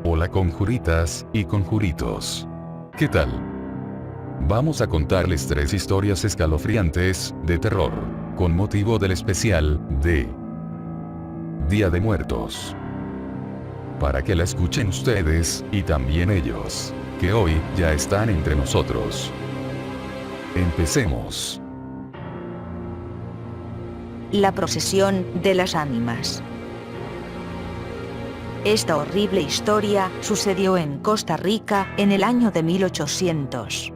Hola conjuritas y conjuritos. ¿Qué tal? Vamos a contarles 3 historias escalofriantes, de terror, con motivo del especial, de Día de Muertos. Para que la escuchen ustedes, y también ellos, que hoy, ya están entre nosotros. Empecemos. La procesión de las ánimas. Esta horrible historia sucedió en Costa Rica en el año de 1800.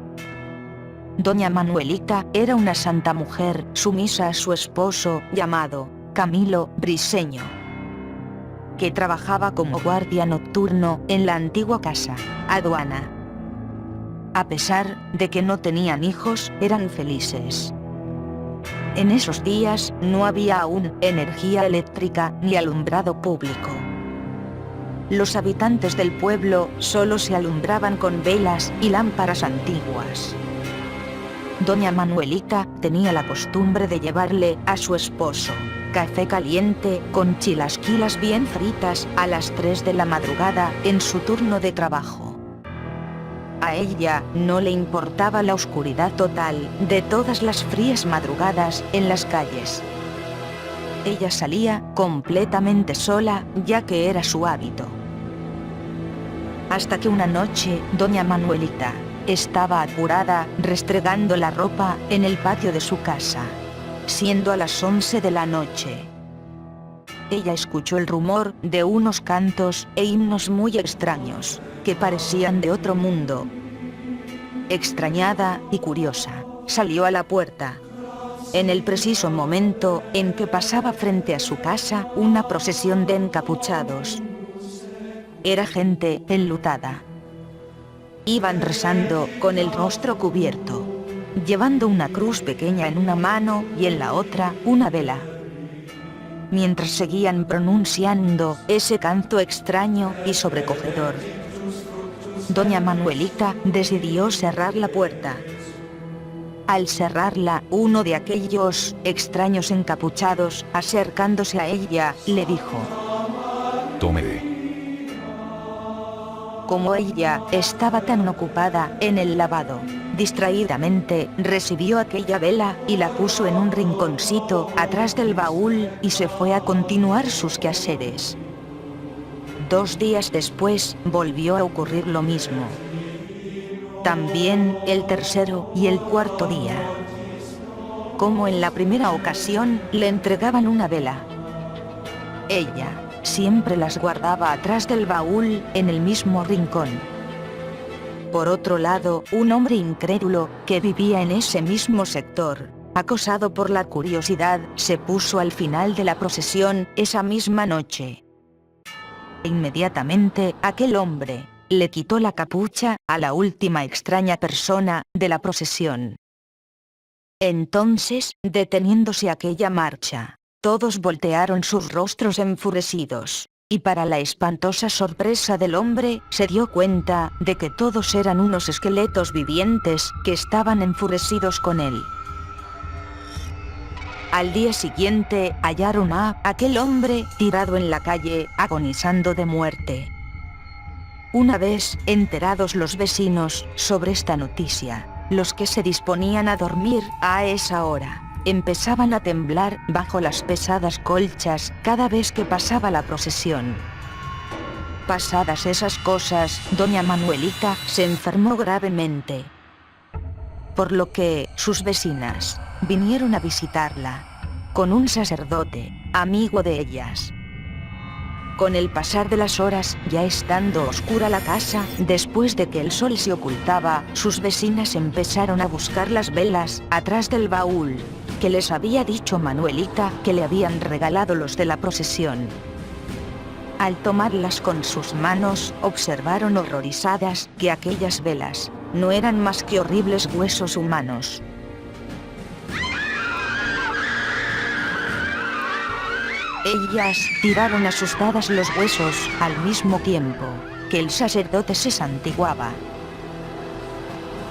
Doña Manuelita era una santa mujer sumisa a su esposo, llamado Camilo Briseño, que trabajaba como guardia nocturno en la antigua casa aduana. A pesar de que no tenían hijos, eran felices. En esos días no había aún energía eléctrica ni alumbrado público. Los habitantes del pueblo solo se alumbraban con velas y lámparas antiguas. Doña Manuelita tenía la costumbre de llevarle a su esposo café caliente con chilasquilas bien fritas a las 3 de la madrugada en su turno de trabajo. A ella no le importaba la oscuridad total de todas las frías madrugadas en las calles. Ella salía completamente sola, ya que era su hábito. Hasta que una noche, doña Manuelita estaba apurada restregando la ropa en el patio de su casa, siendo a las 11 de la noche. Ella escuchó el rumor de unos cantos e himnos muy extraños, que parecían de otro mundo. Extrañada y curiosa, salió a la puerta. En el preciso momento en que pasaba frente a su casa una procesión de encapuchados. Era gente enlutada. Iban rezando con el rostro cubierto, llevando una cruz pequeña en una mano y en la otra una vela. Mientras seguían pronunciando ese canto extraño y sobrecogedor, doña Manuelita decidió cerrar la puerta. Al cerrarla, uno de aquellos extraños encapuchados, acercándose a ella, le dijo: Tome. Como ella estaba tan ocupada en el lavado, distraídamente recibió aquella vela y la puso en un rinconcito atrás del baúl y se fue a continuar sus quehaceres. 2 días después volvió a ocurrir lo mismo. También el tercero y el cuarto día. Como en la primera ocasión, le entregaban una vela. Ella siempre las guardaba atrás del baúl en el mismo rincón. Por otro lado, un hombre incrédulo que vivía en ese mismo sector, acosado por la curiosidad, se puso al final de la procesión esa misma noche. Inmediatamente, aquel hombre le quitó la capucha a la última extraña persona de la procesión. Entonces, deteniéndose aquella marcha, todos voltearon sus rostros enfurecidos, y para la espantosa sorpresa del hombre, se dio cuenta de que todos eran unos esqueletos vivientes que estaban enfurecidos con él. Al día siguiente, hallaron a aquel hombre tirado en la calle, agonizando de muerte. Una vez enterados los vecinos sobre esta noticia, los que se disponían a dormir a esa hora empezaban a temblar bajo las pesadas colchas cada vez que pasaba la procesión. Pasadas esas cosas, doña Manuelita se enfermó gravemente, por lo que sus vecinas vinieron a visitarla con un sacerdote, amigo de ellas. Con el pasar de las horas, ya estando oscura la casa, después de que el sol se ocultaba, sus vecinas empezaron a buscar las velas atrás del baúl que les había dicho Manuelita que le habían regalado los de la procesión. Al tomarlas con sus manos, observaron horrorizadas que aquellas velas no eran más que horribles huesos humanos. Ellas tiraron asustadas los huesos al mismo tiempo que el sacerdote se santiguaba.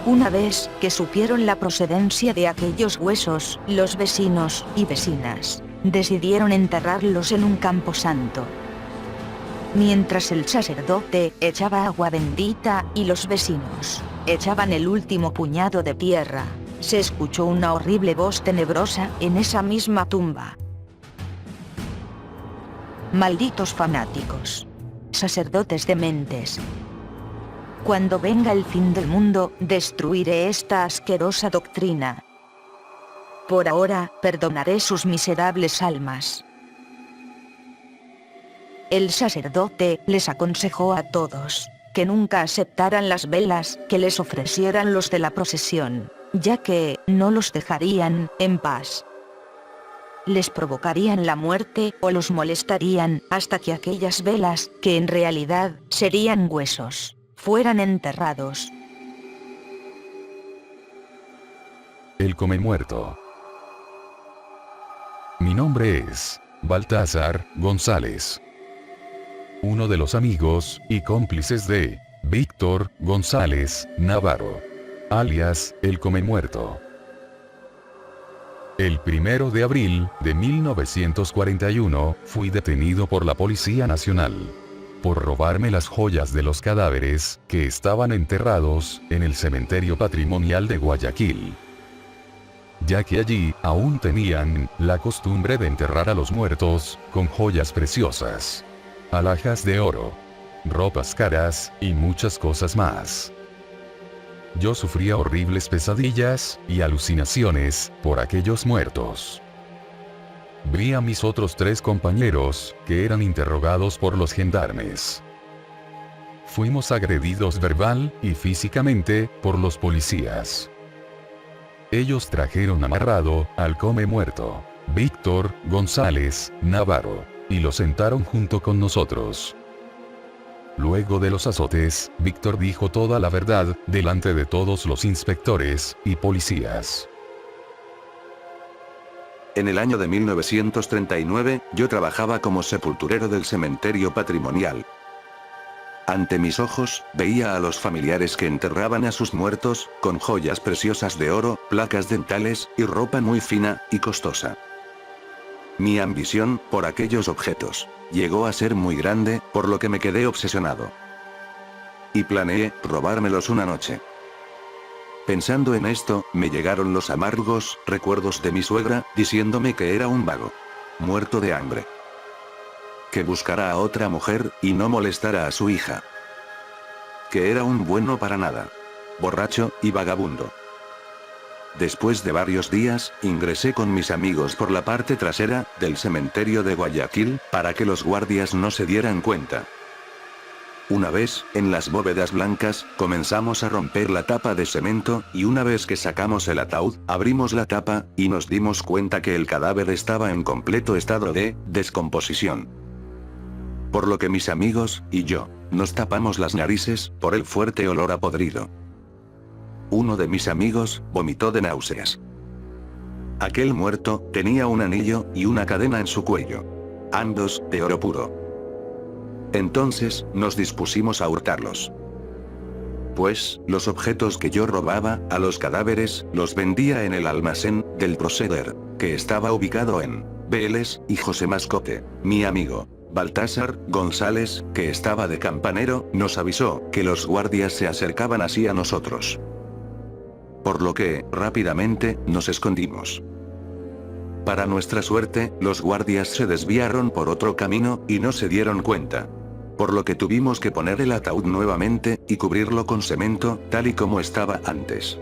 Una vez que supieron la procedencia de aquellos huesos, los vecinos y vecinas decidieron enterrarlos en un camposanto. Mientras el sacerdote echaba agua bendita y los vecinos echaban el último puñado de tierra, se escuchó una horrible voz tenebrosa en esa misma tumba. Malditos fanáticos. Sacerdotes dementes. Cuando venga el fin del mundo, destruiré esta asquerosa doctrina. Por ahora, perdonaré sus miserables almas. El sacerdote les aconsejó a todos que nunca aceptaran las velas que les ofrecieran los de la procesión, ya que no los dejarían en paz. Les provocarían la muerte o los molestarían hasta que aquellas velas, que en realidad serían huesos, fueran enterrados. El Comemuerto. Mi nombre es Baltasar González, uno de los amigos y cómplices de Víctor González Navarro, alias El Comemuerto. El 1 de abril de 1941 fui detenido por la Policía Nacional por robarme las joyas de los cadáveres que estaban enterrados en el cementerio patrimonial de Guayaquil, ya que allí aún tenían la costumbre de enterrar a los muertos con joyas preciosas, alhajas de oro, ropas caras y muchas cosas más. Yo sufría horribles pesadillas y alucinaciones por aquellos muertos. Vi a mis otros 3 compañeros, que eran interrogados por los gendarmes. Fuimos agredidos verbal y físicamente por los policías. Ellos trajeron amarrado al Comemuerto, Víctor González Navarro, y lo sentaron junto con nosotros. Luego de los azotes, Víctor dijo toda la verdad delante de todos los inspectores y policías. En el año de 1939, yo trabajaba como sepulturero del cementerio patrimonial. Ante mis ojos, veía a los familiares que enterraban a sus muertos, con joyas preciosas de oro, placas dentales, y ropa muy fina y costosa. Mi ambición por aquellos objetos llegó a ser muy grande, por lo que me quedé obsesionado. Y planeé robármelos una noche. Pensando en esto, me llegaron los amargos recuerdos de mi suegra, diciéndome que era un vago, muerto de hambre, que buscara a otra mujer y no molestara a su hija, que era un bueno para nada, borracho y vagabundo. Después de varios días, ingresé con mis amigos por la parte trasera del cementerio de Guayaquil, para que los guardias no se dieran cuenta. Una vez, en las bóvedas blancas, comenzamos a romper la tapa de cemento, y una vez que sacamos el ataúd, abrimos la tapa, y nos dimos cuenta que el cadáver estaba en completo estado de descomposición. Por lo que mis amigos y yo nos tapamos las narices por el fuerte olor a podrido. Uno de mis amigos vomitó de náuseas. Aquel muerto tenía un anillo y una cadena en su cuello, ambos de oro puro. Entonces, nos dispusimos a hurtarlos. Pues, los objetos que yo robaba a los cadáveres, los vendía en el almacén del Proceder, que estaba ubicado en Vélez, y José Mascote, mi amigo Baltasar González, que estaba de campanero, nos avisó que los guardias se acercaban así a nosotros. Por lo que, rápidamente, nos escondimos. Para nuestra suerte, los guardias se desviaron por otro camino, y no se dieron cuenta. Por lo que tuvimos que poner el ataúd nuevamente, y cubrirlo con cemento, tal y como estaba antes.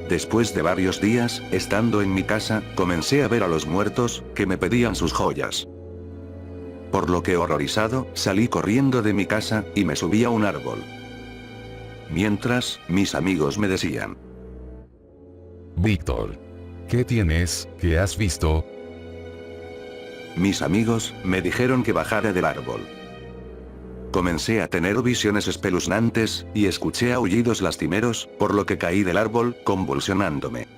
Después de varios días, estando en mi casa, comencé a ver a los muertos, que me pedían sus joyas. Por lo que horrorizado, salí corriendo de mi casa, y me subí a un árbol. Mientras, mis amigos me decían: Víctor, ¿qué tienes, que has visto? Mis amigos me dijeron que bajara del árbol. Comencé a tener visiones espeluznantes, y escuché aullidos lastimeros, por lo que caí del árbol, convulsionándome.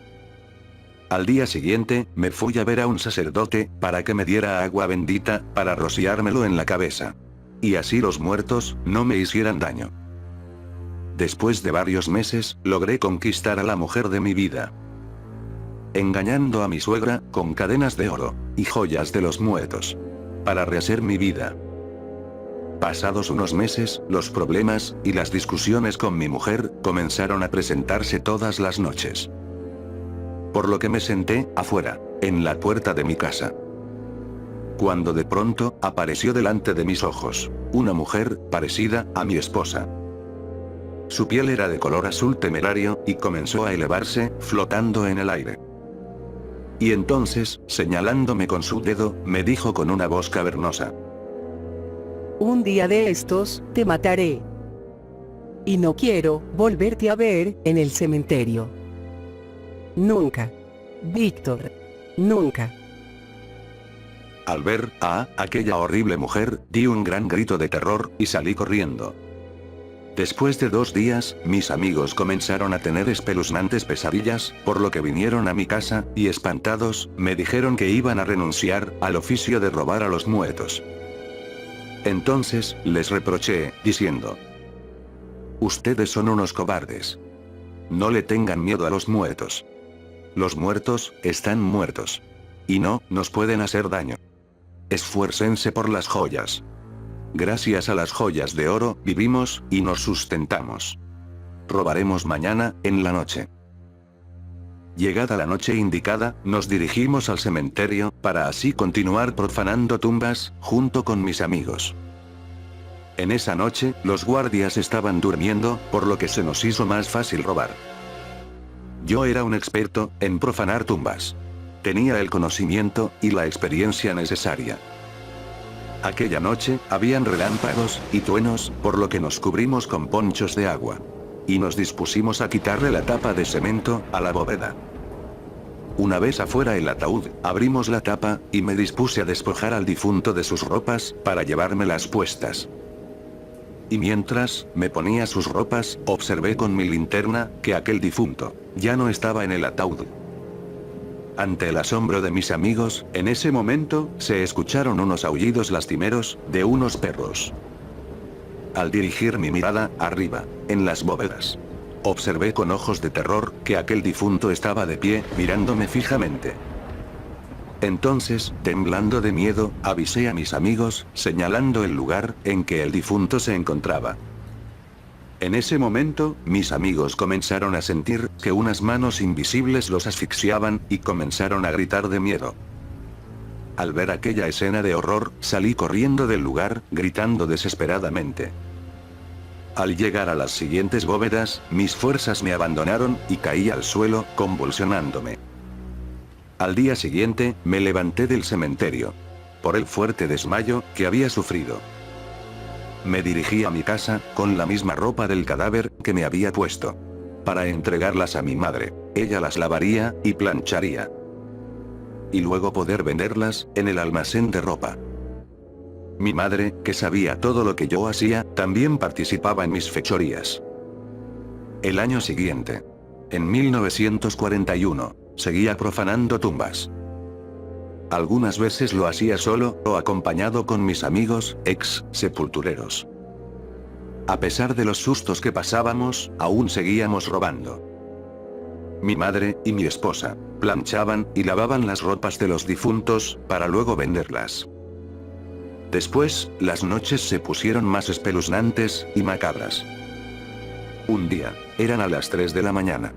Al día siguiente, me fui a ver a un sacerdote, para que me diera agua bendita, para rociármelo en la cabeza. Y así los muertos no me hicieran daño. Después de varios meses, logré conquistar a la mujer de mi vida, engañando a mi suegra, con cadenas de oro, y joyas de los muertos, para rehacer mi vida. Pasados unos meses, los problemas y las discusiones con mi mujer comenzaron a presentarse todas las noches. Por lo que me senté afuera, en la puerta de mi casa. Cuando de pronto, apareció delante de mis ojos, una mujer, parecida a mi esposa. Su piel era de color azul temerario, y comenzó a elevarse, flotando en el aire. Y entonces, señalándome con su dedo, me dijo con una voz cavernosa: Un día de estos, te mataré. Y no quiero volverte a ver en el cementerio. Nunca. Víctor. Nunca. Al ver a aquella horrible mujer, di un gran grito de terror, y salí corriendo. Después de 2 días, mis amigos comenzaron a tener espeluznantes pesadillas, por lo que vinieron a mi casa, y espantados, me dijeron que iban a renunciar al oficio de robar a los muertos. Entonces, les reproché, diciendo: ustedes son unos cobardes. No le tengan miedo a los muertos. Los muertos están muertos. Y no nos pueden hacer daño. Esfuércense por las joyas. Gracias a las joyas de oro, vivimos, y nos sustentamos. Robaremos mañana, en la noche. Llegada la noche indicada, nos dirigimos al cementerio, para así continuar profanando tumbas, junto con mis amigos. En esa noche, los guardias estaban durmiendo, por lo que se nos hizo más fácil robar. Yo era un experto en profanar tumbas. Tenía el conocimiento y la experiencia necesaria. Aquella noche, habían relámpagos y truenos, por lo que nos cubrimos con ponchos de agua. Y nos dispusimos a quitarle la tapa de cemento a la bóveda. Una vez afuera el ataúd, abrimos la tapa, y me dispuse a despojar al difunto de sus ropas, para llevármelas puestas. Y mientras me ponía sus ropas, observé con mi linterna, que aquel difunto ya no estaba en el ataúd. Ante el asombro de mis amigos, en ese momento, se escucharon unos aullidos lastimeros, de unos perros. Al dirigir mi mirada, arriba, en las bóvedas, observé con ojos de terror, que aquel difunto estaba de pie, mirándome fijamente. Entonces, temblando de miedo, avisé a mis amigos, señalando el lugar, en que el difunto se encontraba. En ese momento, mis amigos comenzaron a sentir, que unas manos invisibles los asfixiaban, y comenzaron a gritar de miedo. Al ver aquella escena de horror, salí corriendo del lugar, gritando desesperadamente. Al llegar a las siguientes bóvedas, mis fuerzas me abandonaron, y caí al suelo, convulsionándome. Al día siguiente, me levanté del cementerio, por el fuerte desmayo que había sufrido. Me dirigí a mi casa, con la misma ropa del cadáver que me había puesto, para entregarlas a mi madre. Ella las lavaría y plancharía. Y luego poder venderlas en el almacén de ropa. Mi madre, que sabía todo lo que yo hacía, también participaba en mis fechorías. El año siguiente, en 1941, seguía profanando tumbas. Algunas veces lo hacía solo, o acompañado con mis amigos, ex sepultureros. A pesar de los sustos que pasábamos, aún seguíamos robando. Mi madre y mi esposa planchaban y lavaban las ropas de los difuntos, para luego venderlas. Después, las noches se pusieron más espeluznantes y macabras. Un día, eran a las 3 de la mañana.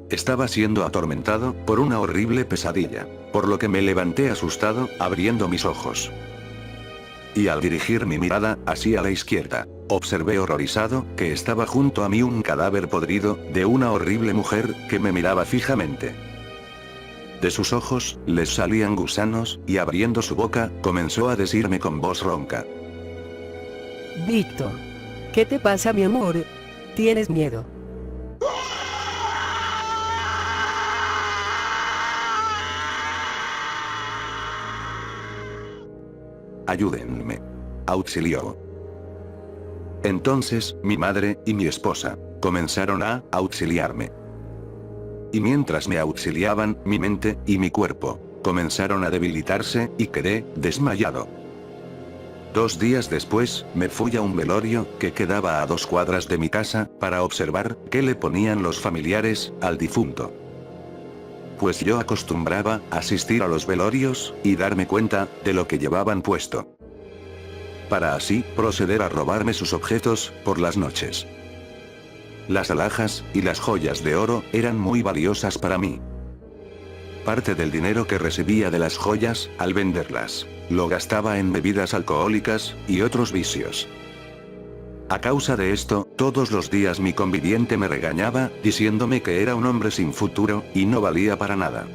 Estaba siendo atormentado por una horrible pesadilla, por lo que me levanté asustado, abriendo mis ojos. Y al dirigir mi mirada hacia la izquierda, observé horrorizado, que estaba junto a mí un cadáver podrido, de una horrible mujer, que me miraba fijamente. De sus ojos, les salían gusanos, y abriendo su boca, comenzó a decirme con voz ronca: Víctor. ¿Qué te pasa, mi amor? ¿Tienes miedo? Ayúdenme. Auxilió. Entonces, mi madre y mi esposa comenzaron a auxiliarme. Y mientras me auxiliaban, mi mente y mi cuerpo comenzaron a debilitarse, y quedé desmayado. 2 días después, me fui a un velorio, que quedaba a 2 cuadras de mi casa, para observar qué le ponían los familiares al difunto. Pues yo acostumbraba asistir a los velorios, y darme cuenta de lo que llevaban puesto. para así proceder a robarme sus objetos por las noches. Las alhajas y las joyas de oro eran muy valiosas para mí. Parte del dinero que recibía de las joyas, al venderlas, lo gastaba en bebidas alcohólicas y otros vicios. A causa de esto, todos los días mi conviviente me regañaba, diciéndome que era un hombre sin futuro, y no valía para nada.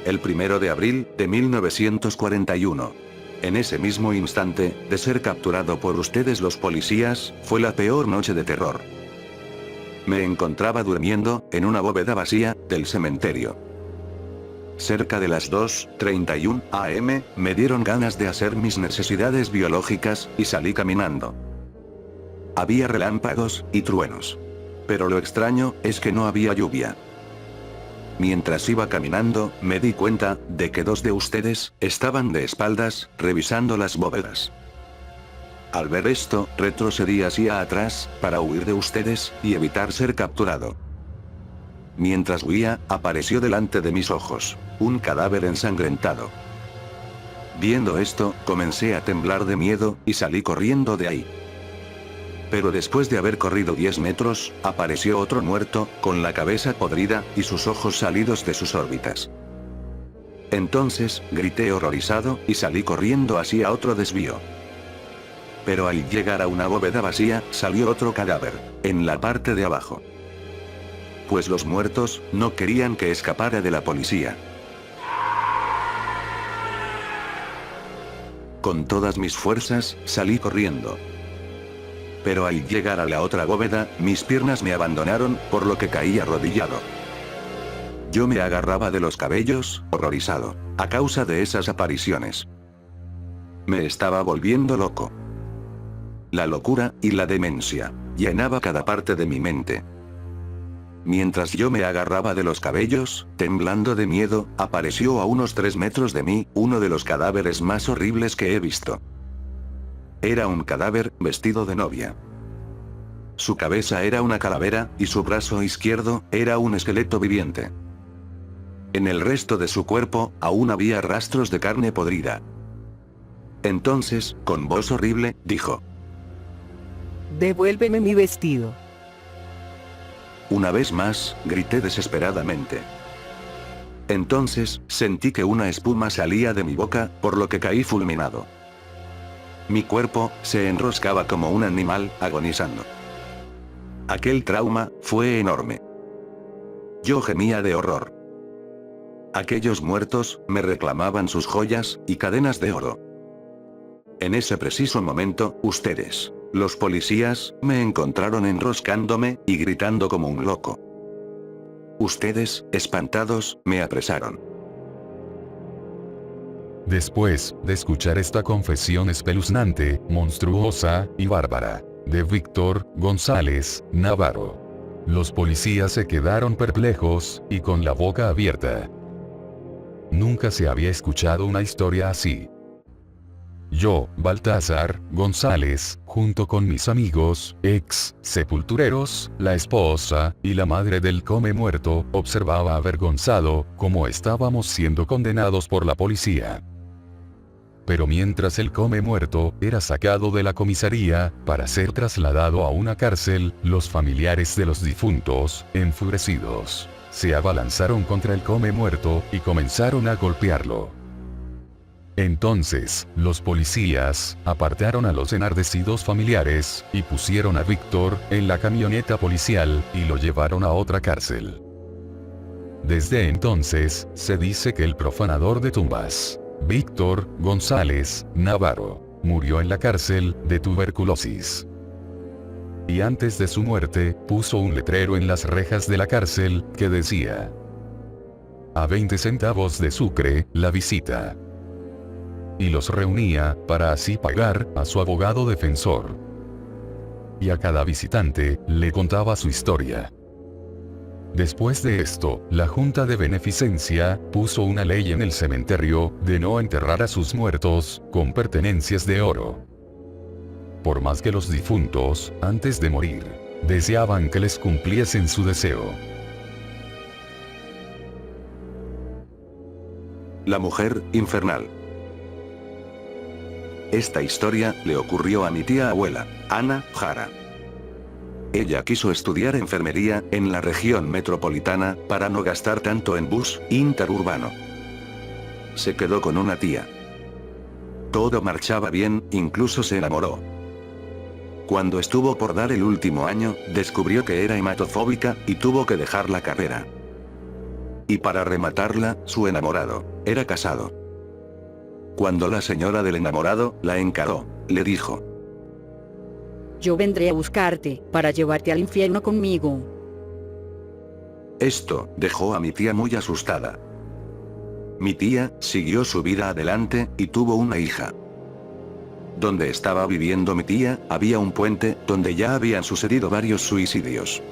El 1 de abril de 1941. En ese mismo instante, de ser capturado por ustedes los policías, fue la peor noche de terror. Me encontraba durmiendo, en una bóveda vacía, del cementerio. Cerca de las 2:31 am, me dieron ganas de hacer mis necesidades biológicas, y salí caminando. Había relámpagos y truenos. Pero lo extraño es que no había lluvia. Mientras iba caminando, me di cuenta de que 2 de ustedes estaban de espaldas, revisando las bóvedas. Al ver esto, retrocedí hacia atrás, para huir de ustedes, y evitar ser capturado. Mientras huía, apareció delante de mis ojos un cadáver ensangrentado. Viendo esto, comencé a temblar de miedo, y salí corriendo de ahí. Pero después de haber corrido 10 metros, apareció otro muerto, con la cabeza podrida, y sus ojos salidos de sus órbitas. Entonces, grité horrorizado, y salí corriendo hacia otro desvío. Pero al llegar a una bóveda vacía, salió otro cadáver, en la parte de abajo. Pues los muertos, no querían que escapara de la policía. Con todas mis fuerzas, salí corriendo. Pero al llegar a la otra bóveda, mis piernas me abandonaron, por lo que caí arrodillado. Yo me agarraba de los cabellos, horrorizado, a causa de esas apariciones. Me estaba volviendo loco. La locura y la demencia llenaba cada parte de mi mente. Mientras yo me agarraba de los cabellos, temblando de miedo, apareció a unos 3 metros de mí, uno de los cadáveres más horribles que he visto. Era un cadáver, vestido de novia. Su cabeza era una calavera, y su brazo izquierdo, era un esqueleto viviente. En el resto de su cuerpo, aún había rastros de carne podrida. Entonces, con voz horrible, dijo: Devuélveme mi vestido. Una vez más, grité desesperadamente. Entonces, sentí que una espuma salía de mi boca, por lo que caí fulminado. Mi cuerpo se enroscaba como un animal, agonizando. Aquel trauma fue enorme. Yo gemía de horror. Aquellos muertos me reclamaban sus joyas y cadenas de oro. En ese preciso momento, ustedes, los policías, me encontraron enroscándome y gritando como un loco. Ustedes, espantados, me apresaron. Después de escuchar esta confesión espeluznante, monstruosa y bárbara, de Víctor González Navarro, los policías se quedaron perplejos y con la boca abierta. Nunca se había escuchado una historia así. Yo, Baltasar González, junto con mis amigos, ex sepultureros, la esposa y la madre del come muerto, observaba avergonzado cómo estábamos siendo condenados por la policía. Pero mientras el come muerto era sacado de la comisaría para ser trasladado a una cárcel, los familiares de los difuntos, enfurecidos, se abalanzaron contra el come muerto y comenzaron a golpearlo. Entonces, los policías apartaron a los enardecidos familiares y pusieron a Víctor en la camioneta policial y lo llevaron a otra cárcel. Desde entonces, se dice que el profanador de tumbas, Víctor González Navarro, murió en la cárcel de tuberculosis. Y antes de su muerte, puso un letrero en las rejas de la cárcel que decía: a 20 centavos de sucre, la visita. Y los reunía, para así pagar a su abogado defensor. Y a cada visitante, le contaba su historia. Después de esto, la Junta de Beneficencia puso una ley en el cementerio de no enterrar a sus muertos con pertenencias de oro. Por más que los difuntos, antes de morir, deseaban que les cumpliesen su deseo. La mujer infernal. Esta historia le ocurrió a mi tía abuela, Ana Jara. Ella quiso estudiar enfermería en la región metropolitana para no gastar tanto en bus interurbano. Se quedó con una tía. Todo marchaba bien, incluso se enamoró. Cuando estuvo por dar el último año, descubrió que era hematofóbica y tuvo que dejar la carrera. Y para rematarla, su enamorado era casado. Cuando la señora del enamorado la encaró, le dijo: Yo vendré a buscarte, para llevarte al infierno conmigo. Esto dejó a mi tía muy asustada. Mi tía siguió su vida adelante y tuvo una hija. Donde estaba viviendo mi tía, había un puente donde ya habían sucedido varios suicidios.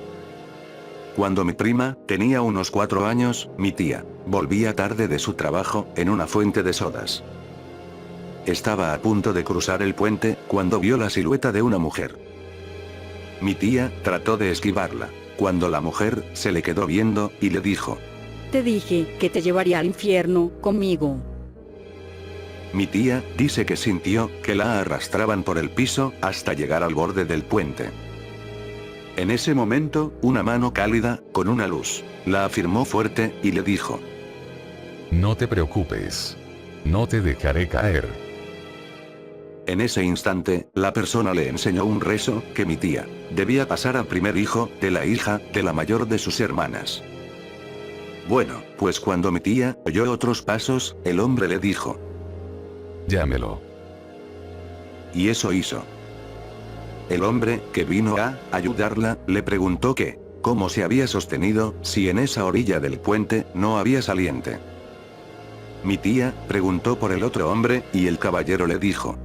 Cuando mi prima tenía unos 4 años, mi tía volvía tarde de su trabajo en una fuente de sodas. Estaba a punto de cruzar el puente cuando vio la silueta de una mujer. Mi tía trató de esquivarla, cuando la mujer se le quedó viendo y le dijo: Te dije que te llevaría al infierno conmigo. Mi tía dice que sintió que la arrastraban por el piso hasta llegar al borde del puente. En ese momento, una mano cálida, con una luz, la afirmó fuerte y le dijo: No te preocupes. No te dejaré caer. En ese instante, la persona le enseñó un rezo que mi tía debía pasar al primer hijo de la hija de la mayor de sus hermanas. Bueno, pues cuando mi tía oyó otros pasos, el hombre le dijo: Llámelo. Y eso hizo. El hombre, que vino a ayudarla, le preguntó que cómo se había sostenido si en esa orilla del puente no había saliente. Mi tía preguntó por el otro hombre y el caballero le dijo: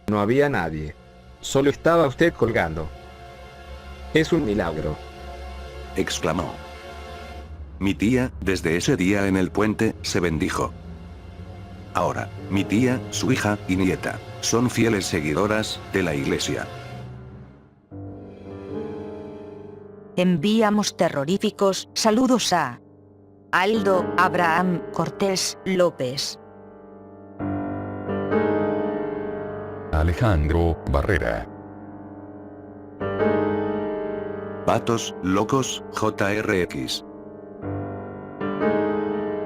No había nadie. Solo estaba usted colgando. Es un milagro. Exclamó. Mi tía, desde ese día en el puente, se bendijo. Ahora, mi tía, su hija y nieta son fieles seguidoras de la iglesia. Enviamos terroríficos saludos a Aldo Abraham Cortés López, Alejandro Barrera, Patos Locos JRX,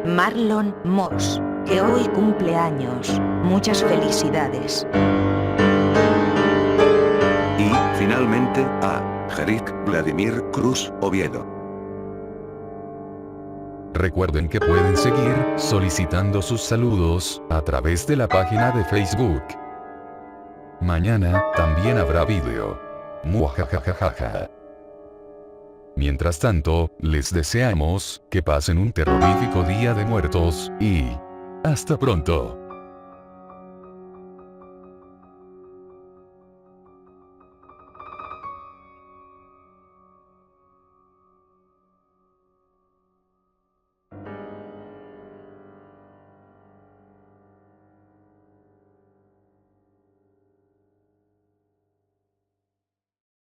Marlon Moss, que hoy cumple años. Muchas felicidades. y, finalmente, a Jeric Vladimir Cruz Oviedo. Recuerden que pueden seguir solicitando sus saludos a través de la página de Facebook. Mañana también habrá vídeo. Muajajajaja. Mientras tanto, les deseamos que pasen un terrorífico día de muertos y hasta pronto.